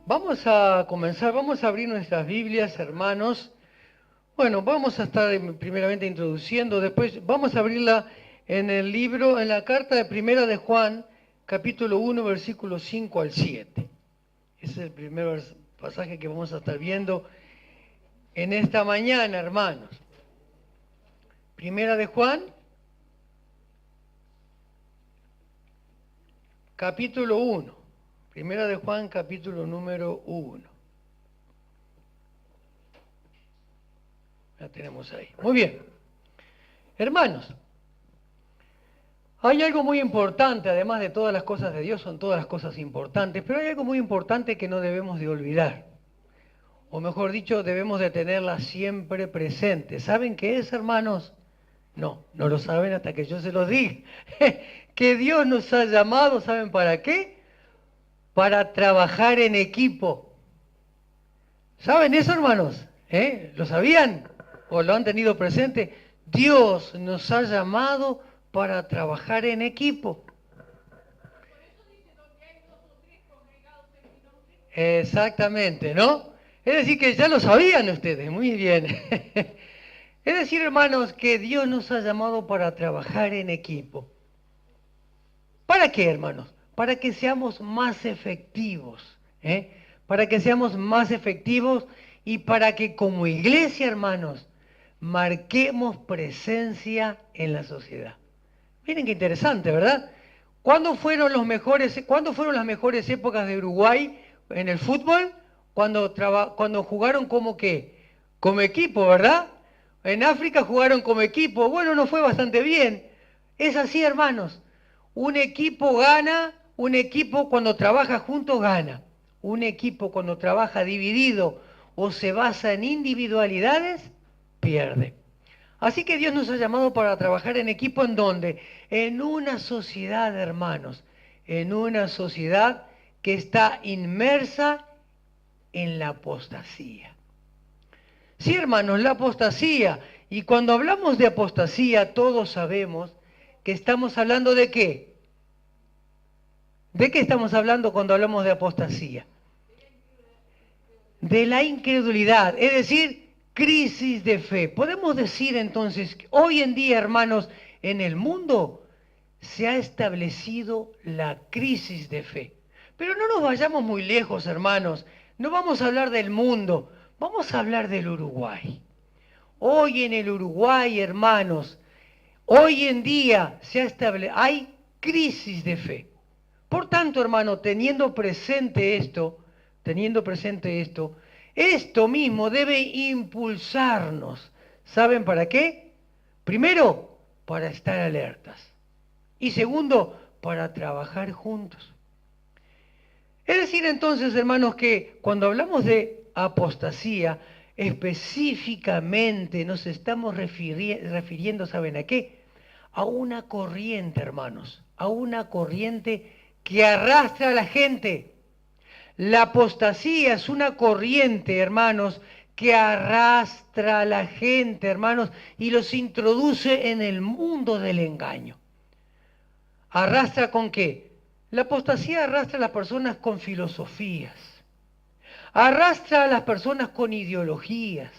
Vamos a comenzar, vamos a abrir nuestras Biblias, hermanos. Bueno, vamos a estar primeramente introduciendo, después vamos a abrirla en el libro, en la carta de Primera de Juan, capítulo 1, versículos 5 al 7. Ese es el primer pasaje que vamos a estar viendo en esta mañana, hermanos. Primera de Juan, capítulo 1. Primera de Juan, capítulo número 1. La tenemos ahí. Muy bien. Hermanos, hay algo muy importante, además de todas las cosas de Dios, son todas las cosas importantes, pero hay algo muy importante que no debemos de olvidar. O mejor dicho, debemos de tenerla siempre presente. ¿Saben qué es, hermanos? No lo saben hasta que yo se los diga. Que Dios nos ha llamado, ¿saben para qué? Para trabajar en equipo. ¿Saben eso, hermanos? ¿Lo sabían? ¿O lo han tenido presente? Dios nos ha llamado para trabajar en equipo. Exactamente, ¿no? Es decir, que ya lo sabían ustedes, muy bien. Es decir, hermanos, que Dios nos ha llamado para trabajar en equipo. ¿Para qué, hermanos? Para que seamos más efectivos, para que seamos más efectivos y para que como iglesia, hermanos, marquemos presencia en la sociedad. Miren qué interesante, ¿verdad? ¿Cuándo fueron las mejores épocas de Uruguay en el fútbol? Cuando jugaron como qué, como equipo, ¿verdad? En África jugaron como equipo. Bueno, nos fue bastante bien. Es así, hermanos. Un equipo gana, un equipo cuando trabaja juntos gana. Un equipo cuando trabaja dividido o se basa en individualidades, pierde. Así que Dios nos ha llamado para trabajar en equipo. ¿En dónde? En una sociedad, hermanos, en una sociedad que está inmersa en la apostasía. Sí, hermanos, la apostasía. Y cuando hablamos de apostasía, todos sabemos que estamos hablando ¿de qué? ¿De qué estamos hablando cuando hablamos de apostasía? De la incredulidad, es decir, crisis de fe. Podemos decir entonces, hoy en día, hermanos, en el mundo se ha establecido la crisis de fe. Pero no nos vayamos muy lejos, hermanos. No vamos a hablar del mundo, vamos a hablar del Uruguay. Hoy en el Uruguay, hermanos, hoy en día hay crisis de fe. Por tanto, hermano, teniendo presente esto mismo debe impulsarnos. ¿Saben para qué? Primero, para estar alertas. Y segundo, para trabajar juntos. Es decir, entonces, hermanos, que cuando hablamos de apostasía, específicamente nos estamos refiriendo, ¿saben a qué? A una corriente, hermanos, a una corriente que arrastra a la gente. La apostasía es una corriente, hermanos, que arrastra a la gente, hermanos, y los introduce en el mundo del engaño. ¿Arrastra con qué? La apostasía arrastra a las personas con filosofías, arrastra a las personas con ideologías,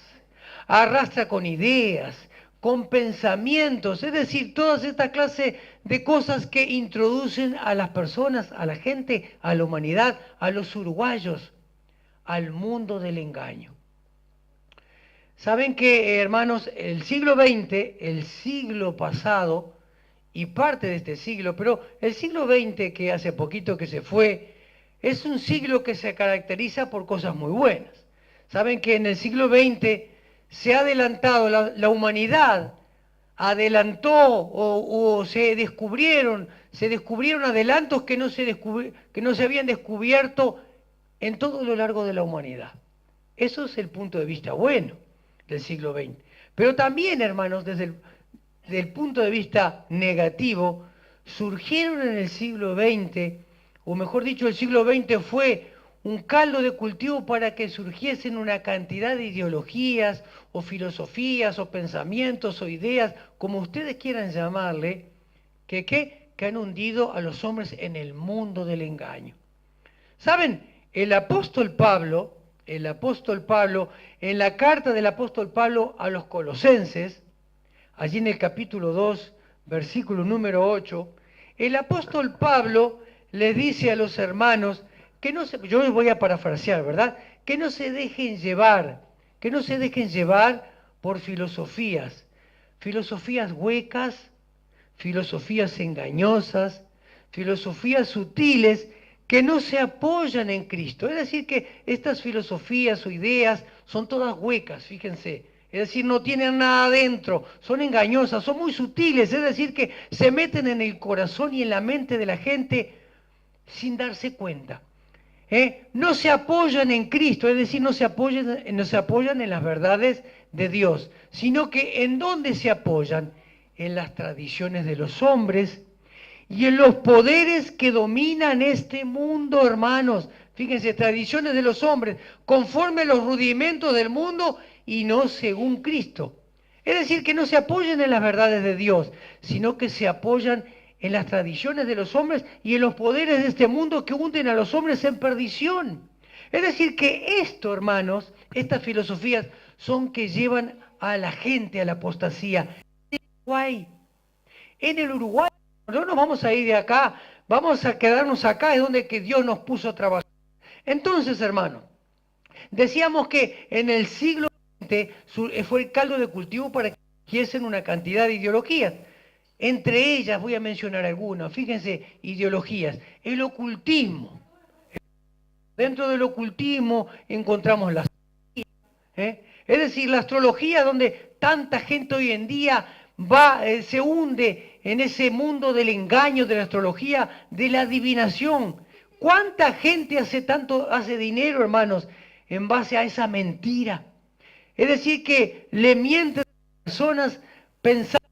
arrastra con ideas, con pensamientos, es decir, todas esta clase de cosas que introducen a las personas, a la gente, a la humanidad, a los uruguayos, al mundo del engaño. Saben que, hermanos, el siglo XX, el siglo pasado y parte de este siglo, pero el siglo XX que hace poquito que se fue, es un siglo que se caracteriza por cosas muy buenas. Saben que en el siglo XX se ha adelantado, la humanidad adelantó o se descubrieron adelantos que no se habían descubierto en todo lo largo de la humanidad. Eso es el punto de vista bueno del siglo XX. Pero también, hermanos, desde el punto de vista negativo, surgieron en el siglo XX, o mejor dicho, el siglo XX fue un caldo de cultivo para que surgiesen una cantidad de ideologías o filosofías o pensamientos o ideas, como ustedes quieran llamarle, que han hundido a los hombres en el mundo del engaño. ¿Saben? El apóstol Pablo, en la carta del apóstol Pablo a los Colosenses, allí en el capítulo 2, versículo número 8, el apóstol Pablo le dice a los hermanos que no se, yo les voy a parafrasear, ¿verdad? Que no se dejen llevar, que no se dejen llevar por filosofías huecas, filosofías engañosas, filosofías sutiles que no se apoyan en Cristo. Es decir, que estas filosofías o ideas son todas huecas, fíjense. Es decir, no tienen nada adentro, son engañosas, son muy sutiles, es decir, que se meten en el corazón y en la mente de la gente sin darse cuenta. No se apoyan en Cristo, es decir, no se apoyan en las verdades de Dios, sino que ¿en dónde se apoyan? En las tradiciones de los hombres y en los poderes que dominan este mundo, hermanos. Fíjense, tradiciones de los hombres, conforme a los rudimentos del mundo y no según Cristo. Es decir, que no se apoyan en las verdades de Dios, sino que se apoyan en las tradiciones de los hombres y en los poderes de este mundo que hunden a los hombres en perdición. Es decir, que esto, hermanos, estas filosofías son que llevan a la gente a la apostasía. En el Uruguay, no nos vamos a ir de acá, vamos a quedarnos acá, es donde que Dios nos puso a trabajar. Entonces, hermanos, decíamos que en el siglo XX fue el caldo de cultivo para que surgiesen una cantidad de ideologías. Entre ellas voy a mencionar algunas, fíjense, ideologías. El ocultismo. Dentro del ocultismo encontramos la astrología, es decir, la astrología donde tanta gente hoy en día se hunde en ese mundo del engaño, de la astrología, de la adivinación. ¿Cuánta gente hace dinero, hermanos, en base a esa mentira? Es decir, que le mienten a las personas pensando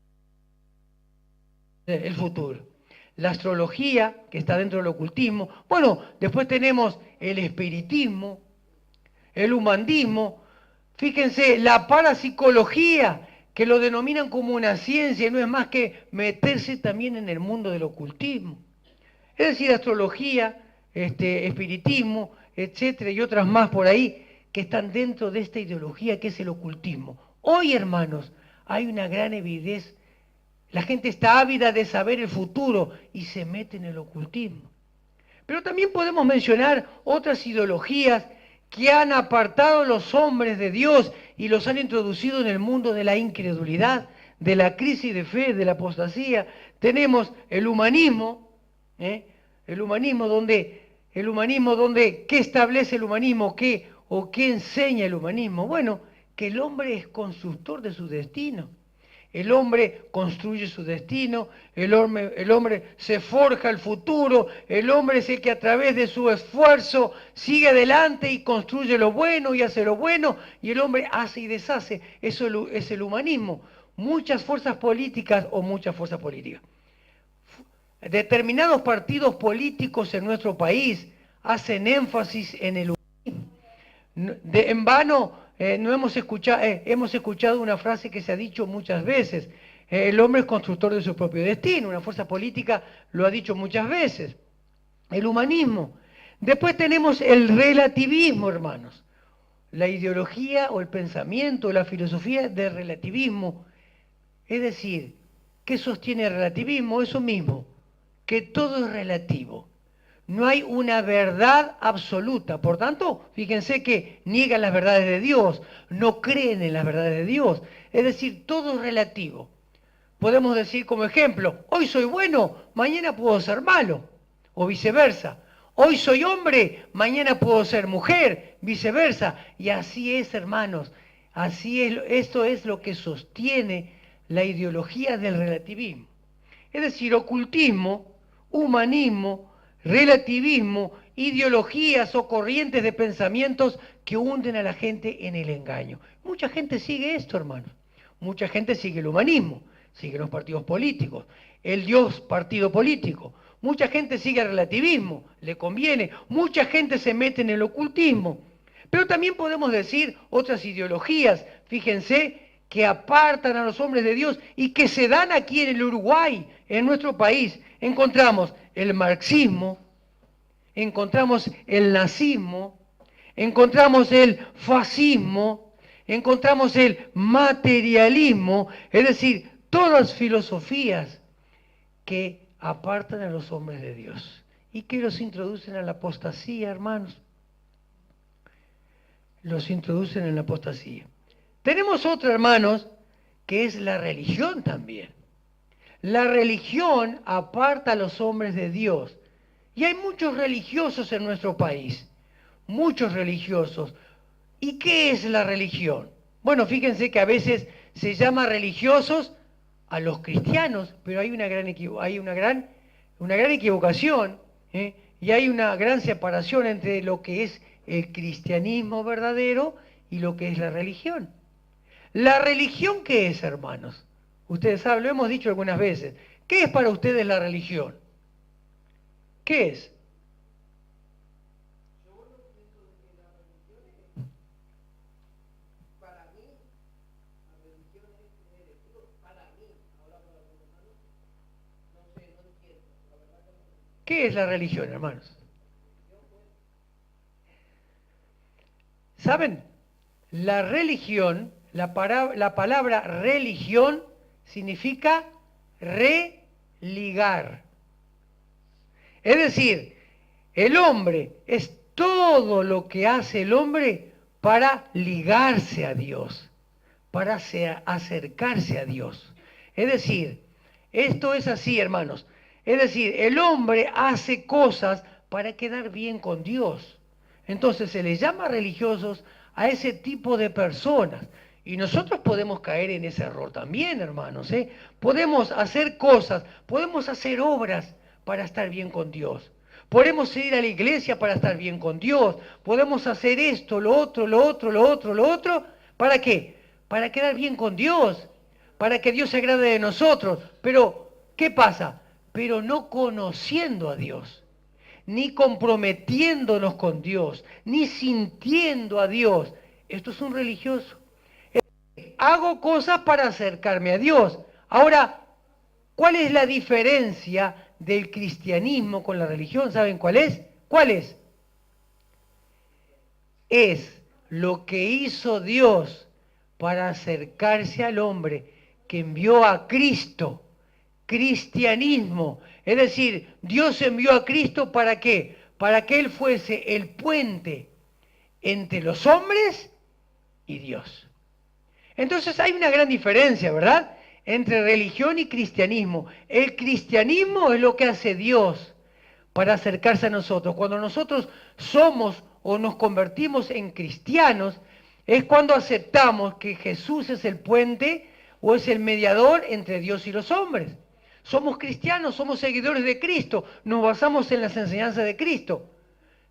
en el futuro. La astrología, que está dentro del ocultismo. Bueno, después tenemos el espiritismo, el humanismo. Fíjense, la parapsicología, que lo denominan como una ciencia, y no es más que meterse también en el mundo del ocultismo. Es decir, astrología, espiritismo, etcétera, y otras más por ahí, que están dentro de esta ideología que es el ocultismo. Hoy, hermanos, hay una gran evidencia. La gente está ávida de saber el futuro y se mete en el ocultismo. Pero también podemos mencionar otras ideologías que han apartado a los hombres de Dios y los han introducido en el mundo de la incredulidad, de la crisis de fe, de la apostasía. Tenemos el humanismo, el humanismo donde, ¿qué establece el humanismo? ¿Qué enseña el humanismo? Bueno, que el hombre es constructor de su destino. El hombre construye su destino, el hombre se forja el futuro, el hombre es el que a través de su esfuerzo sigue adelante y construye lo bueno y hace lo bueno, y el hombre hace y deshace. Eso es el humanismo. Muchas fuerzas políticas, determinados partidos políticos en nuestro país hacen énfasis en el humanismo. En vano no hemos escuchado una frase que se ha dicho muchas veces: el hombre es constructor de su propio destino. Una fuerza política lo ha dicho muchas veces. El humanismo. Después tenemos el relativismo, hermanos. La ideología o el pensamiento, la filosofía del relativismo. Es decir, ¿qué sostiene el relativismo? Eso mismo, que todo es relativo. No hay una verdad absoluta. Por tanto, fíjense que niegan las verdades de Dios, no creen en las verdades de Dios. Es decir, todo es relativo. Podemos decir como ejemplo: hoy soy bueno, mañana puedo ser malo, o viceversa. Hoy soy hombre, mañana puedo ser mujer, viceversa. Y así es, hermanos. Así es, esto es lo que sostiene la ideología del relativismo. Es decir, ocultismo, humanismo, relativismo, ideologías o corrientes de pensamientos que hunden a la gente en el engaño. Mucha gente sigue esto, hermanos. Mucha gente sigue el humanismo, sigue los partidos políticos, el Dios partido político. Mucha gente sigue el relativismo, le conviene. Mucha gente se mete en el ocultismo. Pero también podemos decir otras ideologías, fíjense, que apartan a los hombres de Dios y que se dan aquí en el Uruguay, en nuestro país. Encontramos el marxismo, encontramos el nazismo, encontramos el fascismo, encontramos el materialismo, es decir, todas filosofías que apartan a los hombres de Dios y que los introducen a la apostasía, hermanos. Los introducen en la apostasía. Tenemos otra, hermanos, que es la religión también. La religión aparta a los hombres de Dios. Y hay muchos religiosos en nuestro país, muchos religiosos. ¿Y qué es la religión? Bueno, fíjense que a veces se llama religiosos a los cristianos, pero hay una gran equivocación, ¿eh? Y hay una gran separación entre lo que es el cristianismo verdadero y lo que es la religión. ¿La religión qué es, hermanos? Ustedes saben, lo hemos dicho algunas veces. ¿Qué es para ustedes la religión? ¿Qué es? ¿Qué es la religión, hermanos? ¿Saben? La religión, la palabra religión significa religar. Es decir, el hombre es todo lo que hace el hombre para ligarse a Dios, para acercarse a Dios. Es decir, esto es así, hermanos. Es decir, el hombre hace cosas para quedar bien con Dios. Entonces se les llama religiosos a ese tipo de personas. Y nosotros podemos caer en ese error también, hermanos, ¿eh? Podemos hacer cosas, podemos hacer obras para estar bien con Dios. Podemos ir a la iglesia para estar bien con Dios. Podemos hacer esto, lo otro, lo otro, lo otro, lo otro. ¿Para qué? Para quedar bien con Dios, para que Dios se agrade de nosotros. Pero, ¿qué pasa? Pero no conociendo a Dios, ni comprometiéndonos con Dios, ni sintiendo a Dios. Esto es un religioso. Hago cosas para acercarme a Dios. Ahora, ¿cuál es la diferencia del cristianismo con la religión? ¿Saben cuál es? ¿Cuál es? Es lo que hizo Dios para acercarse al hombre, que envió a Cristo. Cristianismo. Es decir, Dios envió a Cristo ¿para qué? Para que Él fuese el puente entre los hombres y Dios. Entonces hay una gran diferencia, ¿verdad? Entre religión y cristianismo. El cristianismo es lo que hace Dios para acercarse a nosotros. Cuando nosotros somos o nos convertimos en cristianos, es cuando aceptamos que Jesús es el puente o es el mediador entre Dios y los hombres. Somos cristianos, somos seguidores de Cristo, nos basamos en las enseñanzas de Cristo.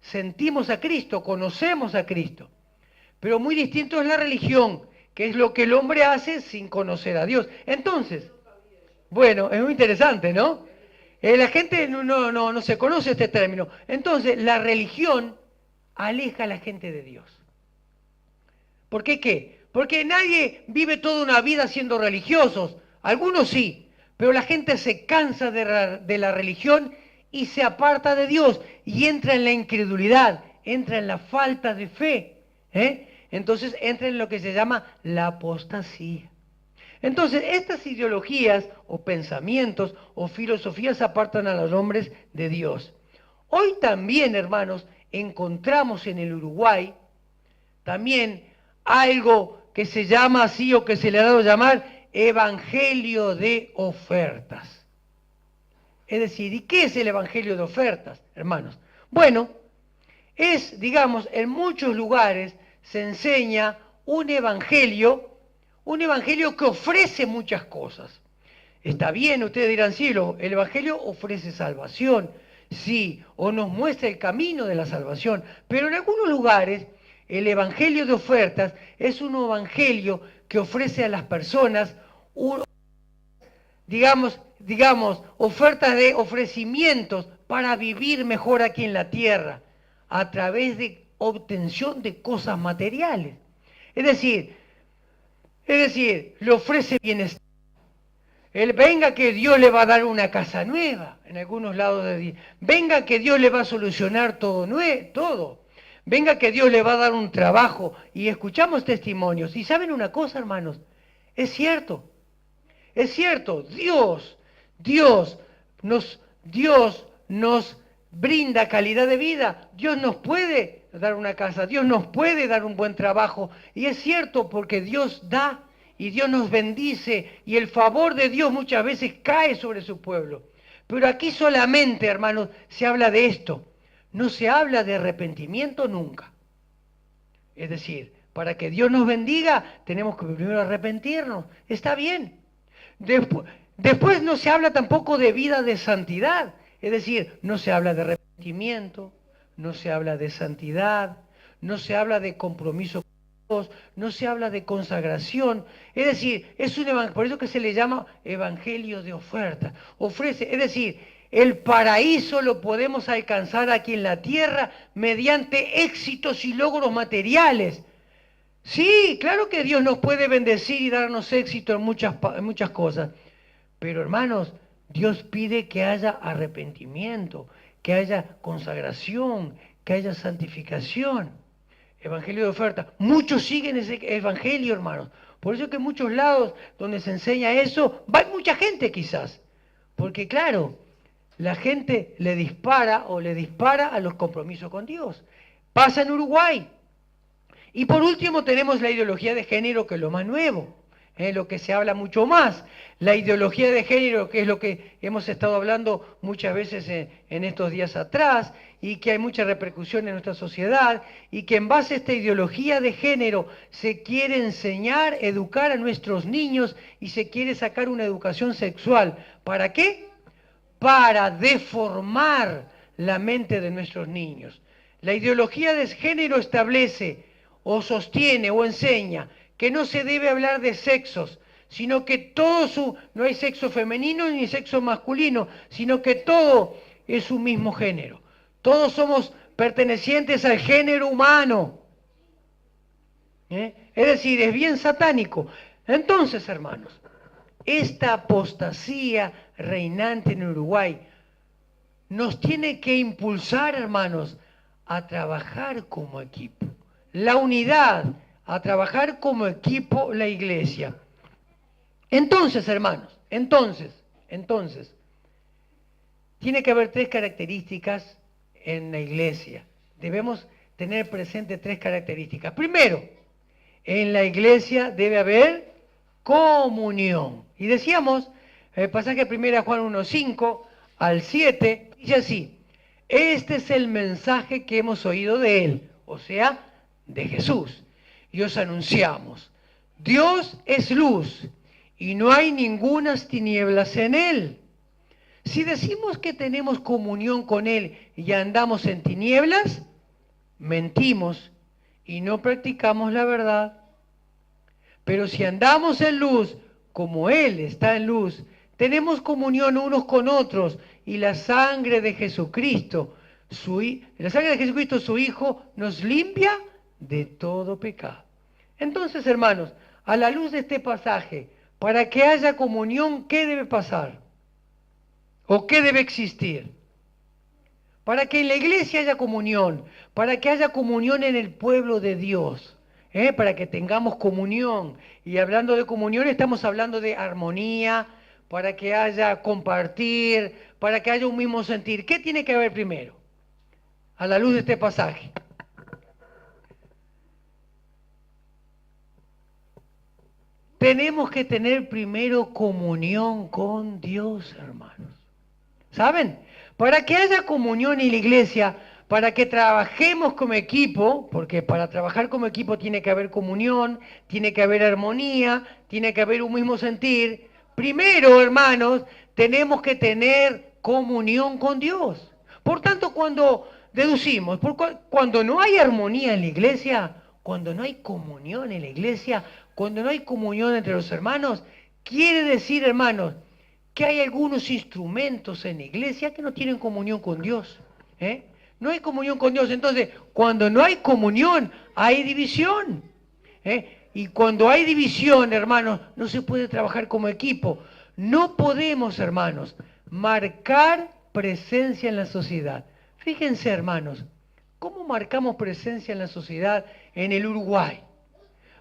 Sentimos a Cristo, conocemos a Cristo. Pero muy distinto es la religión, que es lo que el hombre hace sin conocer a Dios. Entonces, bueno, es muy interesante, ¿no? La gente no se conoce este término. Entonces, la religión aleja a la gente de Dios. ¿Por qué qué? Porque nadie vive toda una vida siendo religiosos. Algunos sí, pero la gente se cansa de la religión y se aparta de Dios y entra en la incredulidad, entra en la falta de fe. Entonces entra en lo que se llama la apostasía. Entonces, estas ideologías o pensamientos o filosofías apartan a los hombres de Dios. Hoy también, hermanos, encontramos en el Uruguay también algo que se llama así o que se le ha dado a llamar evangelio de ofertas. Es decir, ¿y qué es el evangelio de ofertas, hermanos? Bueno, es, digamos, en muchos lugares se enseña un evangelio que ofrece muchas cosas. Está bien, ustedes dirán, sí, el evangelio ofrece salvación, sí, o nos muestra el camino de la salvación, pero en algunos lugares el evangelio de ofertas es un evangelio que ofrece a las personas, digamos, ofertas de ofrecimientos para vivir mejor aquí en la tierra, a través de obtención de cosas materiales. Es decir, le ofrece bienestar, Él venga que Dios le va a dar una casa nueva en algunos lados de Dios. Venga que Dios le va a solucionar todo, todo. Venga que Dios le va a dar un trabajo. Y escuchamos testimonios. Y ¿saben una cosa, hermanos? Es cierto. Es cierto. Dios nos brinda calidad de vida. Dios nos puede dar una casa. Dios nos puede dar un buen trabajo. Y es cierto porque Dios da. Y Dios nos bendice y el favor de Dios muchas veces cae sobre su pueblo. Pero aquí solamente, hermanos, se habla de esto. No se habla de arrepentimiento nunca. Es decir, para que Dios nos bendiga, tenemos que primero arrepentirnos. Está bien. Después no se habla tampoco de vida de santidad. Es decir, no se habla de arrepentimiento, no se habla de santidad, no se habla de compromiso. No se habla de consagración, es decir, es un evangelio, por eso que se le llama evangelio de oferta. Ofrece, es decir, el paraíso lo podemos alcanzar aquí en la tierra mediante éxitos y logros materiales. Sí, claro que Dios nos puede bendecir y darnos éxito en muchas cosas, pero hermanos, Dios pide que haya arrepentimiento, que haya consagración, que haya santificación. Evangelio de oferta. Muchos siguen ese evangelio, hermanos. Por eso que en muchos lados donde se enseña eso, va mucha gente quizás. Porque claro, la gente le dispara a los compromisos con Dios. Pasa en Uruguay. Y por último tenemos la ideología de género, que es lo más nuevo. Lo que se habla mucho más, la ideología de género, que es lo que hemos estado hablando muchas veces en estos días atrás, y que hay mucha repercusión en nuestra sociedad, y que en base a esta ideología de género se quiere enseñar, educar a nuestros niños, y se quiere sacar una educación sexual. ¿Para qué? Para deformar la mente de nuestros niños. La ideología de género establece, o sostiene, o enseña, que no se debe hablar de sexos, sino que no hay sexo femenino ni sexo masculino, sino que todo es un mismo género. Todos somos pertenecientes al género humano. Es decir, es bien satánico. Entonces, hermanos, esta apostasía reinante en Uruguay nos tiene que impulsar, hermanos, a trabajar como equipo. La unidad, a trabajar como equipo la iglesia. Entonces, hermanos, entonces, tiene que haber tres características en la iglesia. Debemos tener presente tres características. Primero, en la iglesia debe haber comunión. Y decíamos, el pasaje 1 Juan 1:5 al 7, dice así: este es el mensaje que hemos oído de él, o sea, de Jesús. Y os anunciamos, Dios es luz y no hay ningunas tinieblas en él. Si decimos que tenemos comunión con él y andamos en tinieblas, mentimos y no practicamos la verdad. Pero si andamos en luz, como él está en luz, tenemos comunión unos con otros, y la sangre de Jesucristo, su Hijo, nos limpia de todo pecado. Entonces, hermanos, a la luz de este pasaje, para que haya comunión, ¿qué debe pasar? ¿O qué debe existir? Para que en la iglesia haya comunión, para que haya comunión en el pueblo de Dios, para que tengamos comunión. Y hablando de comunión estamos hablando de armonía, para que haya compartir, para que haya un mismo sentir. ¿Qué tiene que haber primero? A la luz de este pasaje. Tenemos que tener primero comunión con Dios, hermanos. ¿Saben? Para que haya comunión en la iglesia, para que trabajemos como equipo, porque para trabajar como equipo tiene que haber comunión, tiene que haber armonía, tiene que haber un mismo sentir. Primero, hermanos, tenemos que tener comunión con Dios. Por tanto, cuando deducimos, cuando no hay armonía en la iglesia, cuando no hay comunión en la iglesia, cuando no hay comunión entre los hermanos, quiere decir, hermanos, que hay algunos instrumentos en la iglesia que no tienen comunión con Dios. No hay comunión con Dios. Entonces, cuando no hay comunión, hay división. Y cuando hay división, hermanos, no se puede trabajar como equipo. No podemos, hermanos, marcar presencia en la sociedad. Fíjense, hermanos, ¿cómo marcamos presencia en la sociedad en el Uruguay?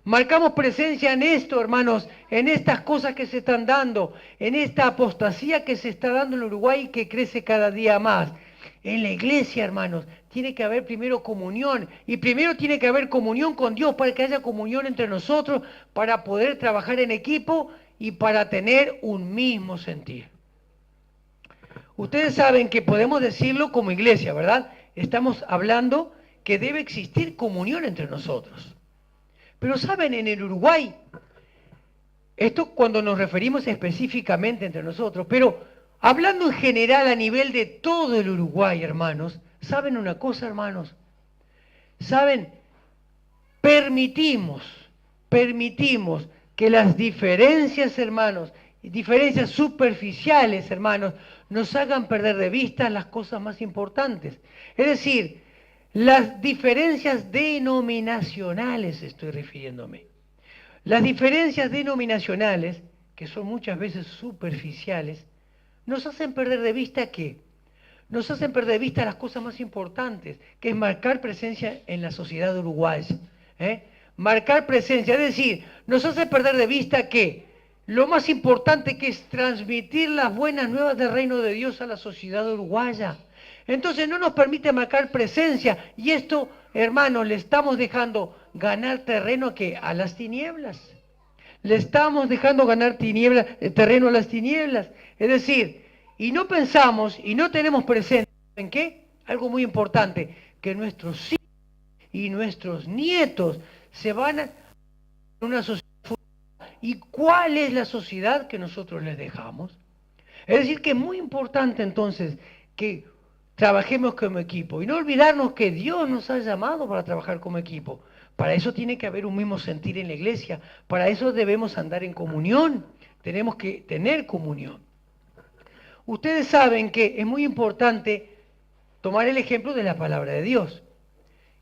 Marcamos presencia en esto, hermanos, en estas cosas que se están dando, en esta apostasía que se está dando en Uruguay y que crece cada día más. En la iglesia, hermanos, tiene que haber primero comunión y primero tiene que haber comunión con Dios para que haya comunión entre nosotros, para poder trabajar en equipo y para tener un mismo sentir. Ustedes saben que podemos decirlo como iglesia, ¿verdad? Estamos hablando que debe existir comunión entre nosotros. Pero saben, en el Uruguay, esto cuando nos referimos específicamente entre nosotros, pero hablando en general a nivel de todo el Uruguay, hermanos, ¿saben una cosa, hermanos? ¿Saben? Permitimos que las diferencias, hermanos, diferencias superficiales, hermanos, nos hagan perder de vista las cosas más importantes. Es decir, las diferencias denominacionales estoy refiriéndome. Las diferencias denominacionales, que son muchas veces superficiales, nos hacen perder de vista ¿qué? Nos hacen perder de vista las cosas más importantes, que es marcar presencia en la sociedad uruguaya. Marcar presencia, es decir, nos hace perder de vista que lo más importante que es transmitir las buenas nuevas del reino de Dios a la sociedad uruguaya. Entonces no nos permite marcar presencia y esto, hermanos, le estamos dejando ganar terreno a las tinieblas. Le estamos dejando ganar terreno a las tinieblas. Es decir, y no pensamos y no tenemos presente, ¿en qué? Algo muy importante, que nuestros hijos y nuestros nietos se van a una sociedad futura. ¿Y cuál es la sociedad que nosotros les dejamos? Es decir, que es muy importante entonces que trabajemos como equipo y no olvidarnos que Dios nos ha llamado para trabajar como equipo. Para eso tiene que haber un mismo sentir en la iglesia, para eso debemos andar en comunión, tenemos que tener comunión. Ustedes saben que es muy importante tomar el ejemplo de la palabra de Dios.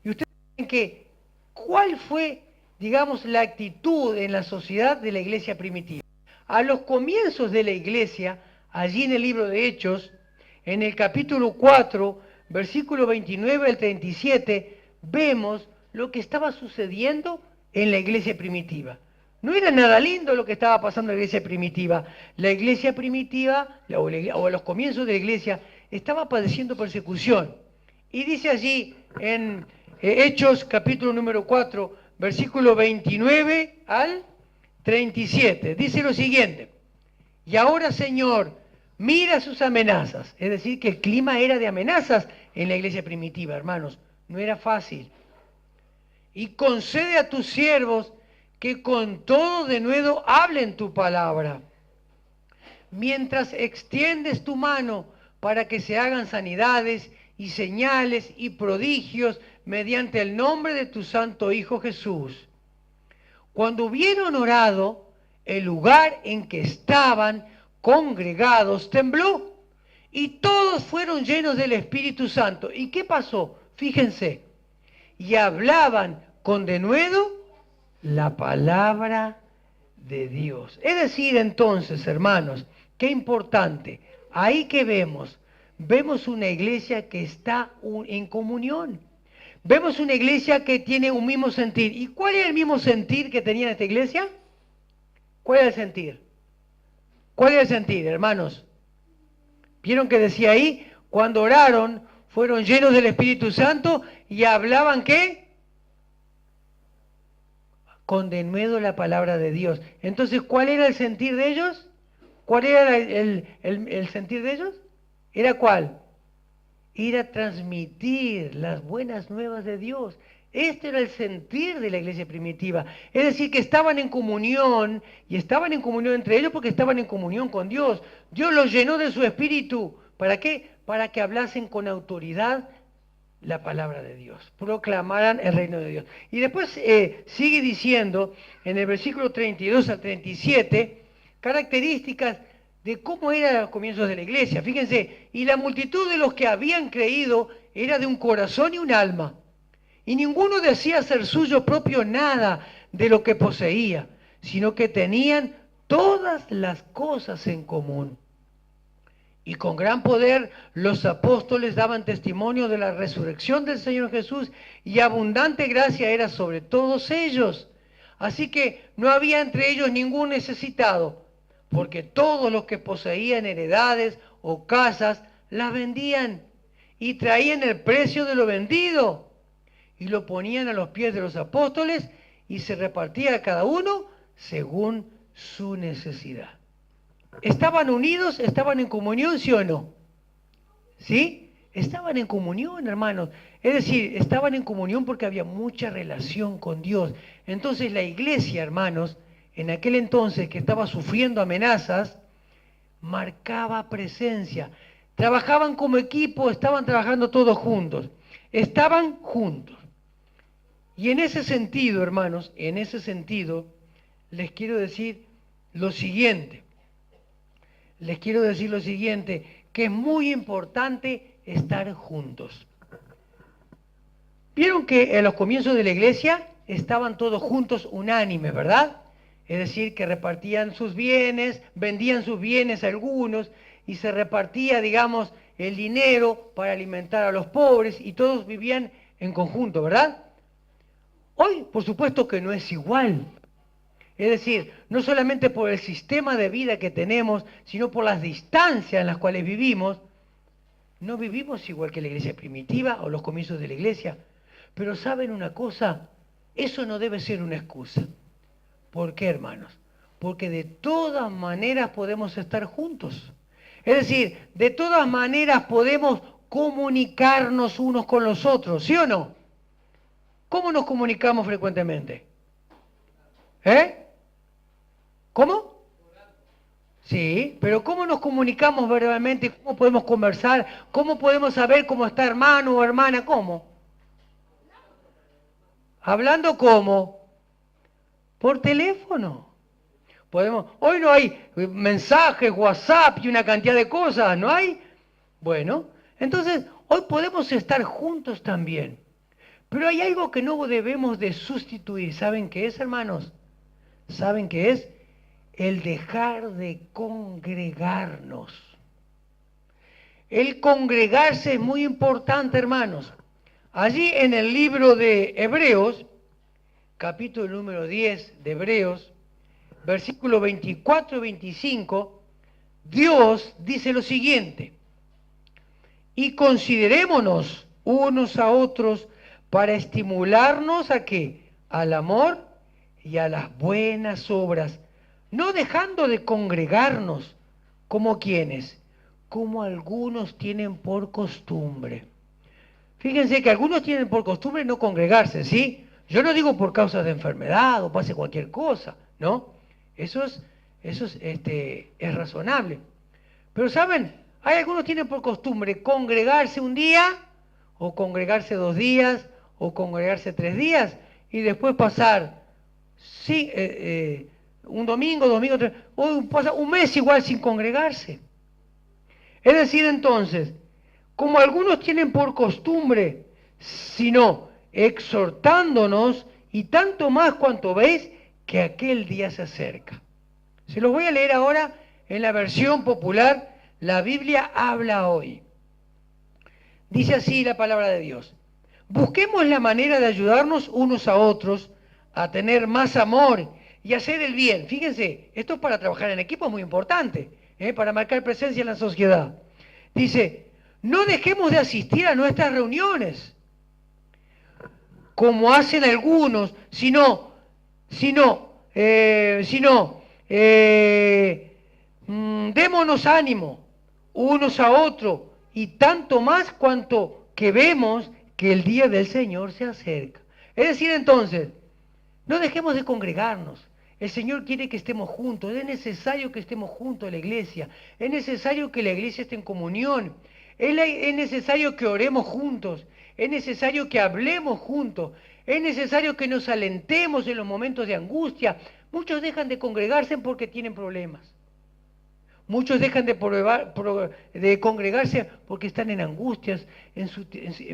Y ustedes saben que, ¿cuál fue, digamos, la actitud en la sociedad de la iglesia primitiva? A los comienzos de la iglesia, allí en el libro de Hechos, en el capítulo 4, versículo 29 al 37, vemos lo que estaba sucediendo en la iglesia primitiva. No era nada lindo lo que estaba pasando en la iglesia primitiva. La iglesia primitiva, o a los comienzos de la iglesia, estaba padeciendo persecución. Y dice allí en Hechos capítulo número 4, versículo 29 al 37, dice lo siguiente: y ahora, Señor, mira sus amenazas. Es decir, que el clima era de amenazas en la iglesia primitiva, hermanos. No era fácil. Y concede a tus siervos que con todo denuedo hablen tu palabra, mientras extiendes tu mano para que se hagan sanidades y señales y prodigios mediante el nombre de tu santo Hijo Jesús. Cuando hubieron orado, el lugar en que estaban congregados tembló y todos fueron llenos del Espíritu Santo. ¿Y qué pasó? Fíjense, y hablaban con denuedo la palabra de Dios. Es decir, entonces, hermanos, qué importante, ahí que vemos una iglesia que está en comunión. Vemos una iglesia que tiene un mismo sentir. ¿Y cuál es el mismo sentir que tenía esta iglesia? ¿Cuál es el sentir? ¿Cuál es el sentir, hermanos? ¿Vieron que decía ahí? Cuando oraron, fueron llenos del Espíritu Santo y hablaban ¿qué? Con denuedo la palabra de Dios. Entonces, ¿cuál era el sentir de ellos? ¿Cuál era el sentir de ellos? ¿Era cuál? Ir a transmitir las buenas nuevas de Dios. Este era el sentir de la iglesia primitiva. Es decir, que estaban en comunión, y estaban en comunión entre ellos porque estaban en comunión con Dios. Dios los llenó de su espíritu. ¿Para qué? Para que hablasen con autoridad la palabra de Dios, proclamaran el reino de Dios. Y después sigue diciendo, en el versículo 32 al 37, características de cómo eran los comienzos de la iglesia. Fíjense, y la multitud de los que habían creído era de un corazón y un alma. Y ninguno decía ser suyo propio nada de lo que poseía, sino que tenían todas las cosas en común. Y con gran poder los apóstoles daban testimonio de la resurrección del Señor Jesús, y abundante gracia era sobre todos ellos. Así que no había entre ellos ningún necesitado, porque todos los que poseían heredades o casas las vendían y traían el precio de lo vendido y lo ponían a los pies de los apóstoles, y se repartía a cada uno según su necesidad. ¿Estaban unidos? ¿Estaban en comunión, sí o no? ¿Sí? Estaban en comunión, hermanos. Es decir, estaban en comunión porque había mucha relación con Dios. Entonces la iglesia, hermanos, en aquel entonces que estaba sufriendo amenazas, marcaba presencia. Trabajaban como equipo, estaban trabajando todos juntos. Estaban juntos. Y en ese sentido, hermanos, en ese sentido, les quiero decir lo siguiente. Que es muy importante estar juntos. Vieron que en los comienzos de la iglesia estaban todos juntos unánimes, ¿verdad? Es decir, que repartían sus bienes, vendían sus bienes a algunos y se repartía, digamos, el dinero para alimentar a los pobres y todos vivían en conjunto, ¿verdad? Hoy, por supuesto que no es igual. Es decir, no solamente por el sistema de vida que tenemos, sino por las distancias en las cuales vivimos. No vivimos igual que la iglesia primitiva o los comienzos de la iglesia. Pero ¿saben una cosa? Eso no debe ser una excusa. ¿Por qué, hermanos? Porque de todas maneras podemos estar juntos. Es decir, de todas maneras podemos comunicarnos unos con los otros, ¿sí o no? ¿Cómo nos comunicamos frecuentemente? ¿Cómo? Sí, pero ¿cómo nos comunicamos verdaderamente? ¿Cómo podemos conversar? ¿Cómo podemos saber cómo está hermano o hermana? ¿Cómo? ¿Hablando cómo? Por teléfono. Hoy no hay mensajes, WhatsApp y una cantidad de cosas, ¿no hay? Bueno, entonces hoy podemos estar juntos también. Pero hay algo que no debemos de sustituir. ¿Saben qué es, hermanos? ¿Saben qué es? El dejar de congregarnos. El congregarse es muy importante, hermanos. Allí en el libro de Hebreos, capítulo número 10 de Hebreos, versículo 24 y 25, Dios dice lo siguiente: y considerémonos unos a otros para estimularnos ¿a qué? Al amor y a las buenas obras, no dejando de congregarnos como quienes, como algunos tienen por costumbre. Fíjense que algunos tienen por costumbre no congregarse, ¿sí? Yo no digo por causas de enfermedad o pase cualquier cosa, ¿no? Eso es razonable. Pero ¿saben? Hay algunos tienen por costumbre congregarse un día, o congregarse 2 días, o congregarse 3 días, y después pasar, sí, un domingo, o pasa un mes igual sin congregarse. Es decir, entonces, como algunos tienen por costumbre, sino exhortándonos, y tanto más cuanto veis que aquel día se acerca. Se los voy a leer ahora en la versión popular. La Biblia habla hoy. Dice así la palabra de Dios: busquemos la manera de ayudarnos unos a otros, a tener más amor y hacer el bien. Fíjense, esto es para trabajar en equipo, es muy importante, para marcar presencia en la sociedad. Dice, no dejemos de asistir a nuestras reuniones, como hacen algunos, sino, démonos ánimo unos a otros, y tanto más cuanto que vemos que el día del Señor se acerca. Es decir, entonces, no dejemos de congregarnos. El Señor quiere que estemos juntos. Es necesario que estemos juntos en la iglesia. Es necesario que la iglesia esté en comunión. Es necesario que oremos juntos. Es necesario que hablemos juntos. Es necesario que nos alentemos en los momentos de angustia. Muchos dejan de congregarse porque tienen problemas. Muchos dejan de congregarse porque están en angustias,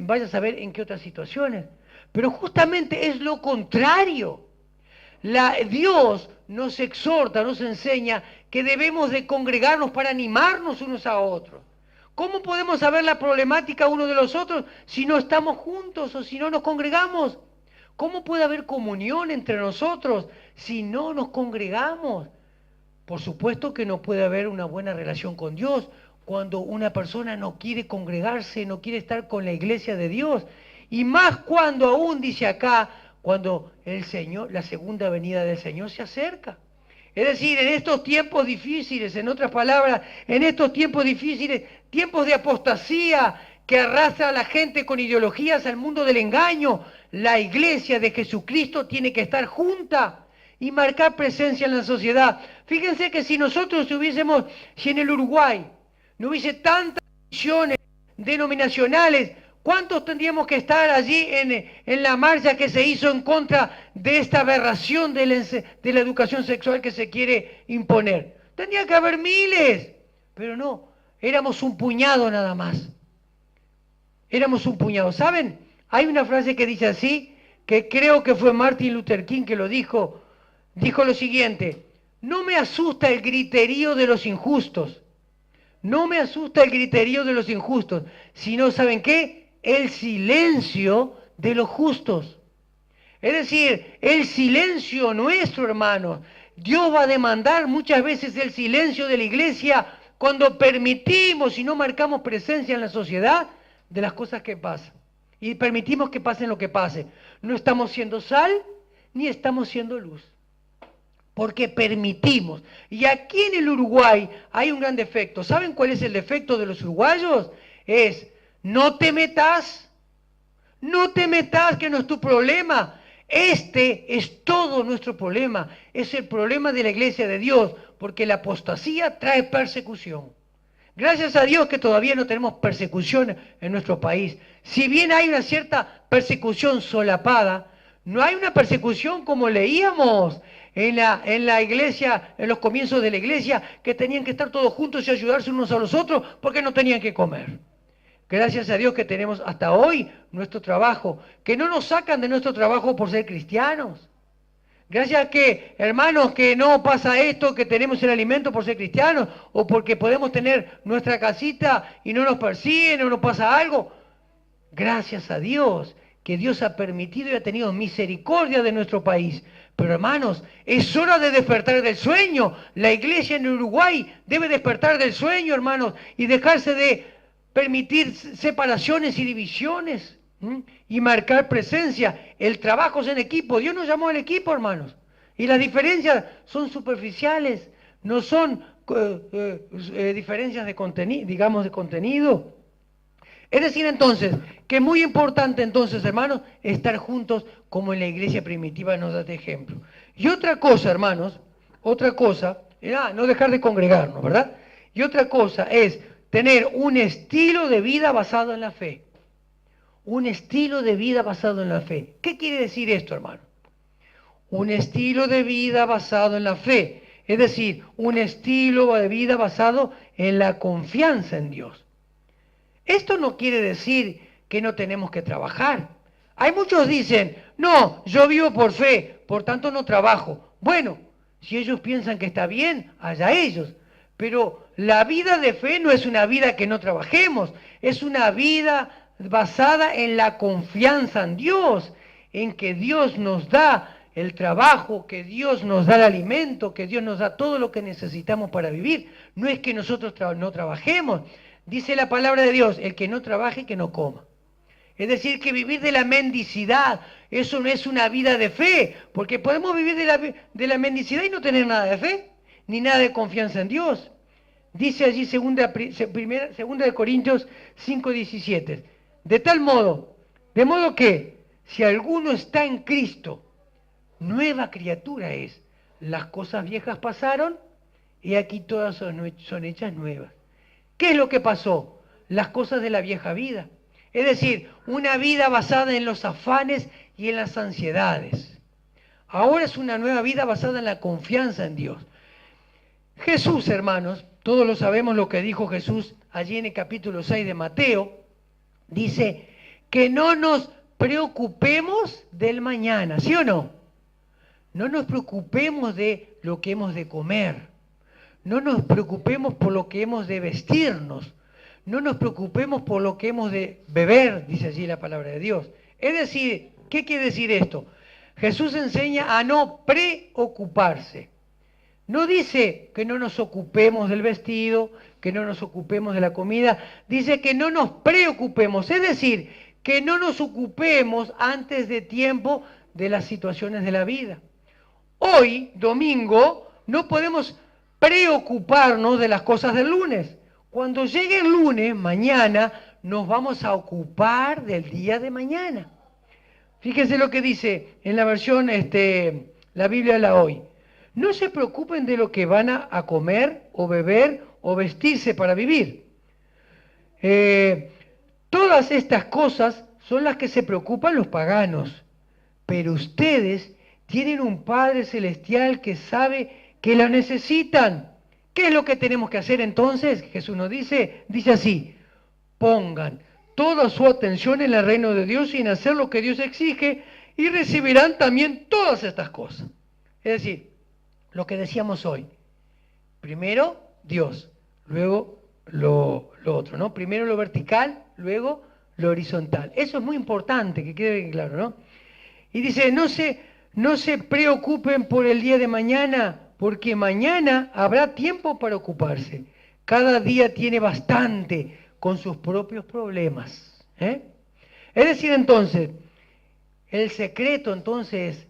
vaya a saber en qué otras situaciones. Pero justamente es lo contrario. Dios nos exhorta, nos enseña que debemos de congregarnos para animarnos unos a otros. ¿Cómo podemos saber la problemática uno de los otros si no estamos juntos o si no nos congregamos? ¿Cómo puede haber comunión entre nosotros si no nos congregamos? Por supuesto que no puede haber una buena relación con Dios cuando una persona no quiere congregarse, no quiere estar con la iglesia de Dios. Y más cuando aún dice acá, cuando el Señor, la segunda venida del Señor se acerca. Es decir, en estos tiempos difíciles, en otras palabras, en estos tiempos difíciles, tiempos de apostasía que arrastra a la gente con ideologías al mundo del engaño, la iglesia de Jesucristo tiene que estar junta y marcar presencia en la sociedad. Fíjense que si nosotros tuviésemos, si en el Uruguay no hubiese tantas misiones denominacionales, ¿cuántos tendríamos que estar allí en la marcha que se hizo en contra de esta aberración de la educación sexual que se quiere imponer? Tendría que haber miles, pero no, éramos un puñado nada más. Éramos un puñado. ¿Saben? Hay una frase que dice así, que creo que fue Martin Luther King que lo dijo. Dijo lo siguiente: no me asusta el griterío de los injustos. No me asusta el griterío de los injustos, sino, ¿saben qué? El silencio de los justos. Es decir, el silencio nuestro, hermanos. Dios va a demandar muchas veces el silencio de la iglesia cuando permitimos y no marcamos presencia en la sociedad de las cosas que pasan. Y permitimos que pasen lo que pase. No estamos siendo sal ni estamos siendo luz. Porque permitimos. Y aquí en el Uruguay hay un gran defecto. ¿Saben cuál es el defecto de los uruguayos? Es, no te metas, que no es tu problema. Este es todo nuestro problema. Es el problema de la iglesia de Dios, porque la apostasía trae persecución. Gracias a Dios que todavía no tenemos persecución en nuestro país. Si bien hay una cierta persecución solapada, no hay una persecución como leíamos en la iglesia, en los comienzos de la iglesia, que tenían que estar todos juntos y ayudarse unos a los otros porque no tenían que comer. Gracias a Dios que tenemos hasta hoy nuestro trabajo, que no nos sacan de nuestro trabajo por ser cristianos. Gracias a que, hermanos, que no pasa esto, que tenemos el alimento por ser cristianos, o porque podemos tener nuestra casita y no nos persiguen o no pasa algo. Gracias a Dios, que Dios ha permitido y ha tenido misericordia de nuestro país. Pero hermanos, es hora de despertar del sueño. La iglesia en Uruguay debe despertar del sueño, hermanos, y dejarse de permitir separaciones y divisiones. Y marcar presencia. El trabajo es en equipo. Dios nos llamó al equipo, hermanos. Y las diferencias son superficiales, no son diferencias de contenido, digamos, de contenido. Es decir, entonces, que es muy importante, entonces, hermanos, estar juntos como en la iglesia primitiva nos da de ejemplo. Y otra cosa, hermanos, otra cosa, no dejar de congregarnos, ¿verdad? Y otra cosa es tener un estilo de vida basado en la fe. Un estilo de vida basado en la fe. ¿Qué quiere decir esto, hermano? Un estilo de vida basado en la fe. Es decir, un estilo de vida basado en la confianza en Dios. Esto no quiere decir que no tenemos que trabajar. Hay muchos dicen, no, yo vivo por fe, por tanto no trabajo. Bueno, si ellos piensan que está bien, allá ellos. Pero la vida de fe no es una vida que no trabajemos, es una vida basada en la confianza en Dios, en que Dios nos da el trabajo, que Dios nos da el alimento, que Dios nos da todo lo que necesitamos para vivir. No es que nosotros no trabajemos. Dice la palabra de Dios, el que no trabaje, que no coma. Es decir, que vivir de la mendicidad, eso no es una vida de fe, porque podemos vivir de la mendicidad y no tener nada de fe, ni nada de confianza en Dios. Dice allí 2 de Corintios 5:17. De modo que, si alguno está en Cristo, nueva criatura es. Las cosas viejas pasaron y aquí todas son hechas nuevas. ¿Qué es lo que pasó? Las cosas de la vieja vida. Es decir, una vida basada en los afanes y en las ansiedades. Ahora es una nueva vida basada en la confianza en Dios. Jesús, hermanos, todos lo sabemos lo que dijo Jesús allí en el capítulo 6 de Mateo. Dice que no nos preocupemos del mañana, ¿sí o no? No nos preocupemos de lo que hemos de comer. No nos preocupemos por lo que hemos de vestirnos. No nos preocupemos por lo que hemos de beber, dice allí la palabra de Dios. Es decir, ¿qué quiere decir esto? Jesús enseña a no preocuparse. No dice que no nos ocupemos del vestido, que no nos ocupemos de la comida. Dice que no nos preocupemos. Es decir, que no nos ocupemos antes de tiempo de las situaciones de la vida. Hoy, domingo, no podemos preocuparnos de las cosas del lunes. Cuando llegue el lunes, mañana, nos vamos a ocupar del día de mañana. Fíjense lo que dice en la versión, la Biblia de la hoy. No se preocupen de lo que van a comer o beber o vestirse para vivir. Todas estas cosas son las que se preocupan los paganos. Pero ustedes tienen un Padre Celestial que sabe que lo necesitan. ¿Qué es lo que tenemos que hacer entonces? Jesús nos dice así, pongan toda su atención en el reino de Dios y en hacer lo que Dios exige y recibirán también todas estas cosas. Es decir, lo que decíamos hoy, primero Dios, luego lo otro, ¿no? Primero lo vertical, luego lo horizontal. Eso es muy importante, que quede bien claro, ¿no? Y dice, no se preocupen por el día de mañana, porque mañana habrá tiempo para ocuparse. Cada día tiene bastante con sus propios problemas. Es decir, entonces, el secreto entonces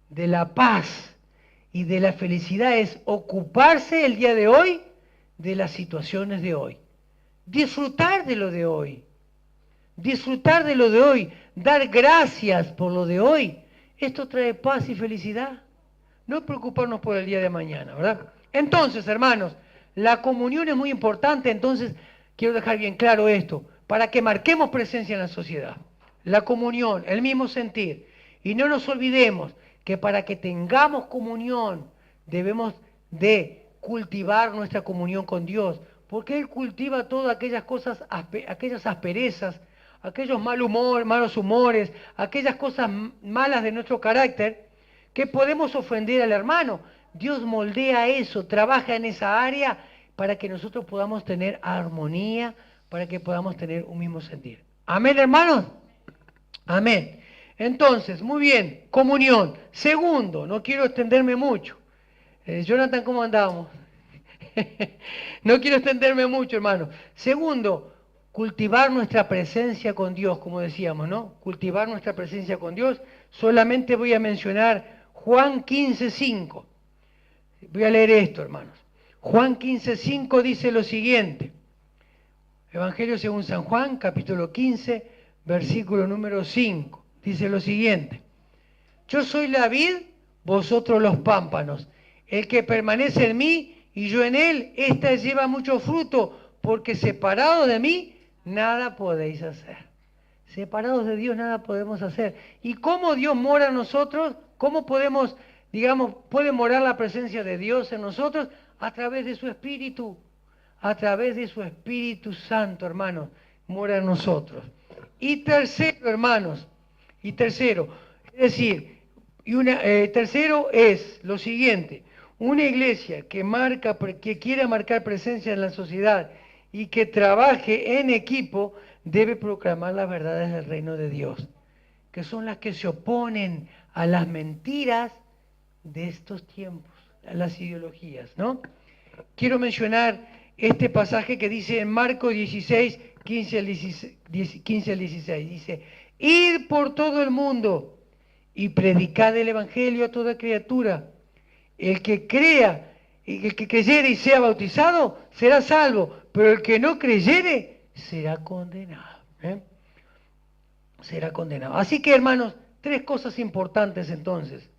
de la paz y de la felicidad es ocuparse el día de hoy de las situaciones de hoy. Disfrutar de lo de hoy. Disfrutar de lo de hoy. Dar gracias por lo de hoy. Esto trae paz y felicidad. No preocuparnos por el día de mañana, ¿verdad? Entonces, hermanos, la comunión es muy importante. Entonces, quiero dejar bien claro esto, para que marquemos presencia en la sociedad. La comunión, el mismo sentir. Y no nos olvidemos que para que tengamos comunión debemos de cultivar nuestra comunión con Dios, porque Él cultiva todas aquellas cosas, aquellas asperezas, aquellos malos humores, aquellas cosas malas de nuestro carácter, que podemos ofender al hermano. Dios moldea eso, trabaja en esa área para que nosotros podamos tener armonía, para que podamos tener un mismo sentir. Amén, hermanos. Amén. Entonces, muy bien, comunión. Segundo, no quiero extenderme mucho. Jonathan, ¿cómo andamos? No quiero extenderme mucho, hermano. Segundo, cultivar nuestra presencia con Dios, como decíamos, ¿no? Cultivar nuestra presencia con Dios. Solamente voy a mencionar Juan 15:5. Voy a leer esto, hermanos. Juan 15:5 dice lo siguiente. Evangelio según San Juan, capítulo 15, versículo número 5. Dice lo siguiente. Yo soy la vid, vosotros los pámpanos. El que permanece en mí y yo en él, ésta lleva mucho fruto, porque separado de mí, nada podéis hacer. Separados de Dios, nada podemos hacer. ¿Y cómo Dios mora en nosotros? ¿Cómo podemos, puede morar la presencia de Dios en nosotros? A través de su Espíritu. A través de su Espíritu Santo, hermanos, mora en nosotros. Y tercero, hermanos, es decir, tercero es lo siguiente, una iglesia que quiera marcar presencia en la sociedad y que trabaje en equipo, debe proclamar las verdades del reino de Dios, que son las que se oponen a las mentiras de estos tiempos, a las ideologías, ¿no? Quiero mencionar este pasaje que dice en Marcos 16, 15 al 16, dice, id por todo el mundo y predicad el evangelio a toda criatura. El que creyere y sea bautizado será salvo, pero el que no creyere será condenado. Será condenado. Así que, hermanos, tres cosas importantes entonces,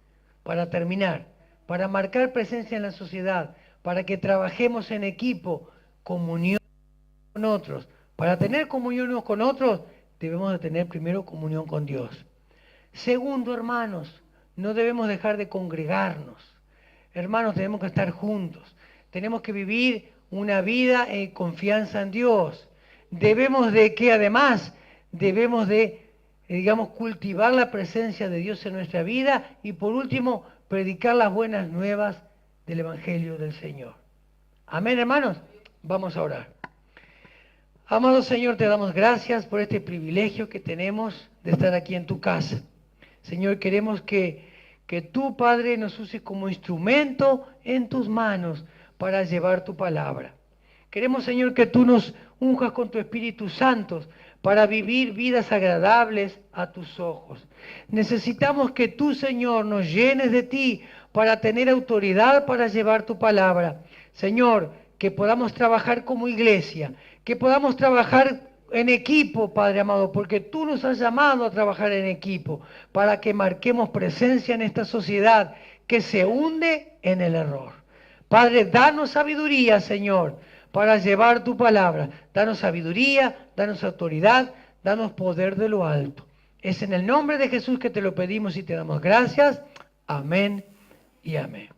para terminar, para marcar presencia en la sociedad, para que trabajemos en equipo, comunión con otros. Para tener comunión unos con otros, debemos de tener primero comunión con Dios. Segundo, hermanos, no debemos dejar de congregarnos. Hermanos, tenemos que estar juntos. Tenemos que vivir una vida en confianza en Dios. Debemos de que además, debemos de, cultivar la presencia de Dios en nuestra vida. Y por último, predicar las buenas nuevas del Evangelio del Señor. Amén, hermanos. Vamos a orar. Amado Señor, te damos gracias por este privilegio que tenemos de estar aquí en tu casa. Señor, queremos que tú, Padre, nos uses como instrumento en tus manos para llevar tu palabra. Queremos, Señor, que tú nos unjas con tu Espíritu Santo para vivir vidas agradables a tus ojos. Necesitamos que tú, Señor, nos llenes de ti para tener autoridad para llevar tu palabra. Señor, que podamos trabajar como iglesia, que podamos trabajar en equipo, Padre amado, porque tú nos has llamado a trabajar en equipo para que marquemos presencia en esta sociedad que se hunde en el error. Padre, danos sabiduría, Señor, para llevar tu palabra. Danos sabiduría, danos autoridad, danos poder de lo alto. Es en el nombre de Jesús que te lo pedimos y te damos gracias. Amén y amén.